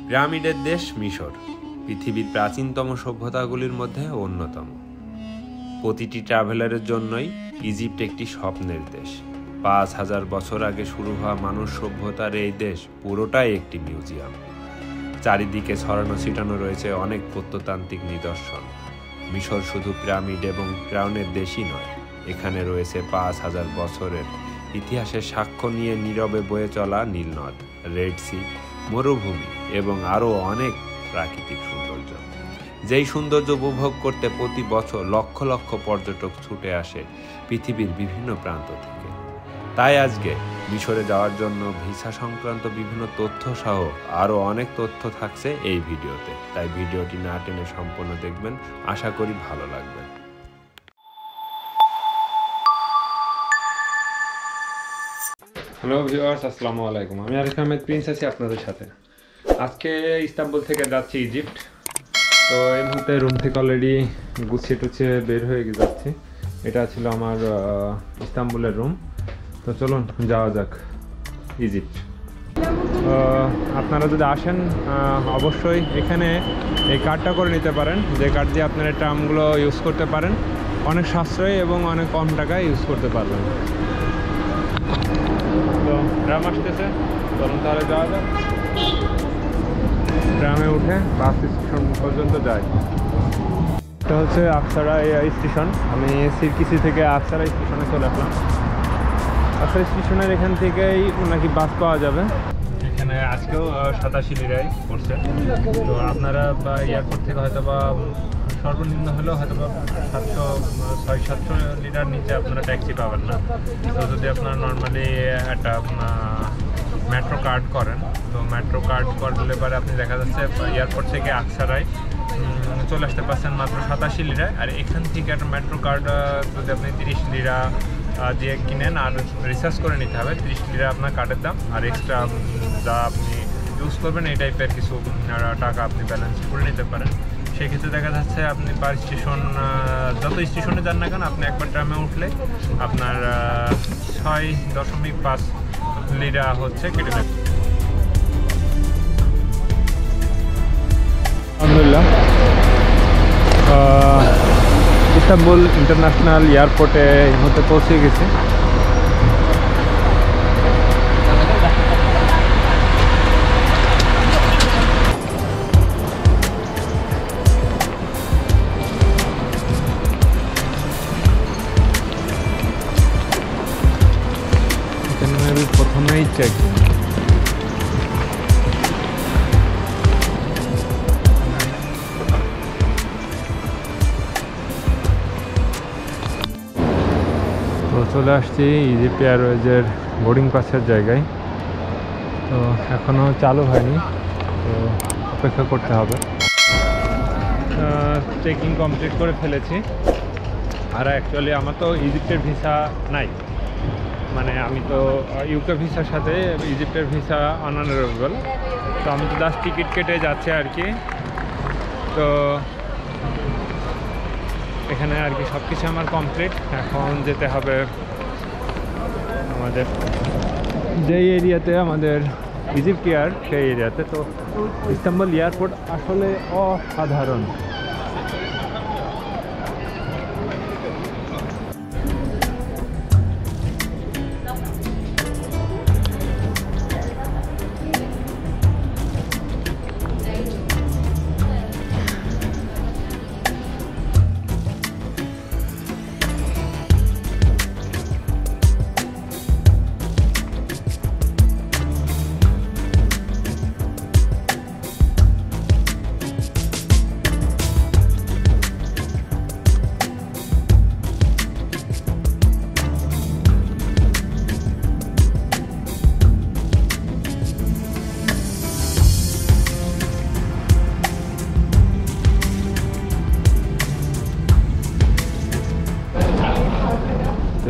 পিরামিডের দেশ মিশর পৃথিবীর প্রাচীনতম সভ্যতাগুলির মধ্যে অন্যতম। প্রতিটি ট্রাভেলারের জন্যই ইজিপ্ট একটি স্বপ্নের দেশ। ৫,০০০ বছর আগে শুরু হওয়া মানুষ সভ্যতার এই দেশ পুরোটাই একটি মিউজিয়াম। চারিদিকে ছড়ানো ছিটানো রয়েছে অনেক প্রত্নতান্ত্রিক নিদর্শন। মিশর শুধু পিরামিড এবং ফেরাউনের দেশই নয়, এখানে রয়েছে ৫,০০০ বছরের ইতিহাসের সাক্ষ্য নিয়ে নীরবে বয়ে চলা নীলনদ, রেড সি, মরুভূমি এবং আরও অনেক প্রাকৃতিক সৌন্দর্য। যেই সৌন্দর্য উপভোগ করতে প্রতি বছর লক্ষ লক্ষ পর্যটক ছুটে আসে পৃথিবীর বিভিন্ন প্রান্ত থেকে। তাই আজকে মিশরে যাওয়ার জন্য ভিসা সংক্রান্ত বিভিন্ন তথ্য সহ আরও অনেক তথ্য থাকছে এই ভিডিওতে। তাই ভিডিওটি না টেনে সম্পূর্ণ দেখবেন, আশা করি ভালো লাগবে। হ্যালো ভিউয়ার্স, আসসালামু আলাইকুম। আমি আরিফ আহমেদ প্রিন্স আছি আপনাদের সাথে। আজকে ইস্তাম্বুল থেকে যাচ্ছি ইজিপ্ট। তো এই মুহূর্তে রুম থেকে অলরেডি গুছিয়ে টুছিয়ে বের হয়ে যাচ্ছি। এটা ছিল আমার ইস্তাম্বুলের রুম। তো চলুন যাওয়া যাক ইজিপ্ট। আপনারা যদি আসেন অবশ্যই এখানে এই কার্ডটা করে নিতে পারেন, যে কার্ড দিয়ে আপনারা ট্রামগুলো ইউজ করতে পারেন। অনেক সাশ্রয়ী এবং অনেক কম টাকায় ইউজ করতে পারবেন। তো ট্রাম আসতেছে, চলুন তাহলে যাওয়া যাক। ট্রামে উঠে বাস স্টেশন পর্যন্ত যাই। এটা হচ্ছে আকসারা স্টেশন। আমি সিরকিসি থেকে আকসারা স্টেশনে চলে আসলাম। আকসারা স্টেশনের এখান থেকেই নাকি বাস পাওয়া যাবে। এখানে আজকেও 87 লিরাই পড়ছে। তো আপনারা এয়ারপোর্ট থেকে হয়তো বা সর্বনিম্ন হলেও হয়তো বা 600-700 লিটার নিচে আপনারা ট্যাক্সি পাবেন না। তো যদি আপনারা নর্মালি একটা মেট্রো কার্ড করেন, তো মেট্রো কার্ড করলে পরে আপনি দেখা যাচ্ছে এয়ারপোর্ট থেকে আকসারায় চলে আসতে পারছেন মাত্র 87 লিরায়। আর এখান থেকে একটা মেট্রো কার্ড যদি আপনি 30 লিরা দিয়ে কিনেন আর রিচার্জ করে নিতে হবে, 30 লিরা আপনার কার্ডের দাম। আর এক্সট্রা যা আপনি ইউজ করবেন এই টাইপের কিছু টাকা আপনি ব্যালেন্স করে নিতে পারেন। সেক্ষেত্রে দেখা যাচ্ছে আপনি পার স্টেশন, যত স্টেশনে যান না কেন, আপনি একবার ট্রামে উঠলে আপনার 6.5 লিরা হচ্ছে কেটে নেবে। আলহামদুলিল্লাহ, ইস্তাম্বুল ইন্টারন্যাশনাল এয়ারপোর্টে এই মুহূর্তে পৌঁছে গেছি। প্রথমেই চেক তো চলে আসছি ইজিপ্ট এয়ারওয়েজের বোর্ডিং পাসের জায়গায়। তো এখনও চালু হয়নি, তো অপেক্ষা করতে হবে। চেকিং কমপ্লিট করে ফেলেছি। আর অ্যাকচুয়ালি আমার তো ইজিপ্টের ভিসা নাই, মানে আমি তো ইউকে ভিসার সাথে ইজিপ্টের ভিসা অনারেবল। তো আমি তো জাস্ট টিকিট কেটে যাচ্ছি আর কি। তো এখানে আর কি সব কিছু আমার কমপ্লিট। এখন যেতে হবে আমাদের যেই এরিয়াতে আমাদের ইজিপ্ট এয়ার, সেই এরিয়াতে। তো ইস্তাম্বুল এয়ারপোর্ট আসলে অসাধারণ।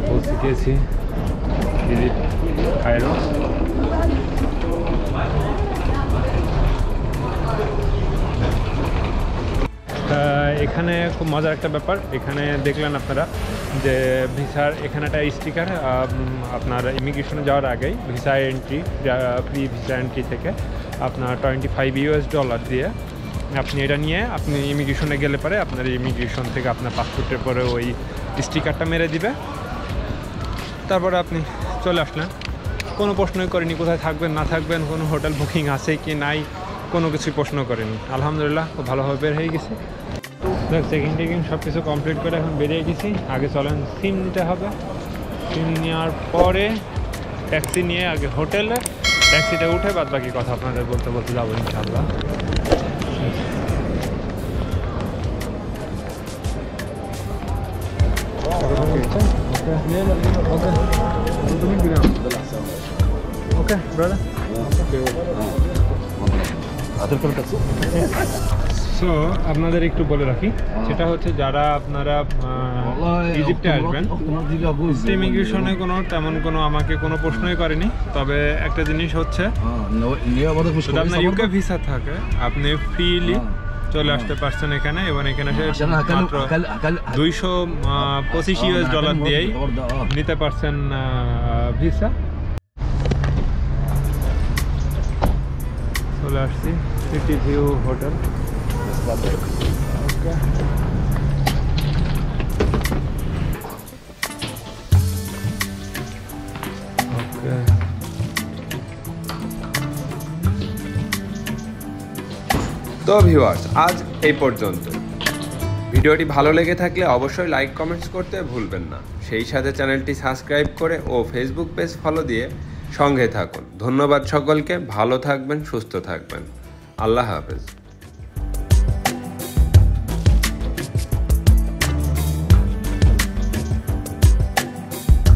পৌঁছে গিয়েছি ইজিপ্ট কায়রো। এখানে খুব মজার একটা ব্যাপার, এখানে দেখলেন আপনারা যে ভিসার এখানে একটা স্টিকার আপনার ইমিগ্রেশনে যাওয়ার আগেই visa entry, pre visa entry থেকে আপনার $25 দিয়ে আপনি এটা নিয়ে আপনি ইমিগ্রেশনে গেলে পরে আপনার ইমিগ্রেশন থেকে আপনার পাসপোর্টের পরে ওই স্টিকারটা মেরে দিবে। তারপরে আপনি চলে আসলেন, কোনো প্রশ্নই করেনি কোথায় থাকবেন না থাকবেন, কোনো হোটেল বুকিং আছে কি নাই, কোনো কিছুই প্রশ্ন করেনি। আলহামদুলিল্লাহ খুব ভালোভাবে বের হয়ে গেছি। চেকিং টেকিং সব কিছু কমপ্লিট করে এখন বেরিয়ে গেছি। আগে চলেন সিম নিতে হবে, সিম নেওয়ার পরে ট্যাক্সি নিয়ে আগে হোটেলে, ট্যাক্সিটা উঠে বাদ বাকি কথা আপনাদের বলতে বলতে যাবো ইনশাআল্লাহ। ওকে ব্রাদার। সো আপনাদের একটু বলে রাখি, সেটা হচ্ছে যারা আপনারা ইজিপ্টে আসবেন, ইমিগ্রেশনে তেমন কোনো আমাকে কোনো প্রশ্নই করেনি। তবে একটা জিনিস হচ্ছে যদি আপনার ইউকে ভিসা থাকে আপনি ফ্রিলি চলে আসতে পারছেন এখানে, এবং এখানে মাত্র $225 দিয়েই নিতে পারছেন ভিসা। চলে আসছি সিটি ভিউ হোটেল। ওকে, তো ভিউয়ার্স, আজ এই পর্যন্ত। ভিডিওটি ভালো লেগে থাকলে অবশ্যই লাইক কমেন্টস করতে ভুলবেন না। সেই সাথে চ্যানেলটি সাবস্ক্রাইব করে ও ফেসবুক পেজ ফলো দিয়ে সঙ্গে থাকুন। ধন্যবাদ সকলকে, ভালো থাকবেন, সুস্থ থাকবেন। আল্লাহ হাফেজ।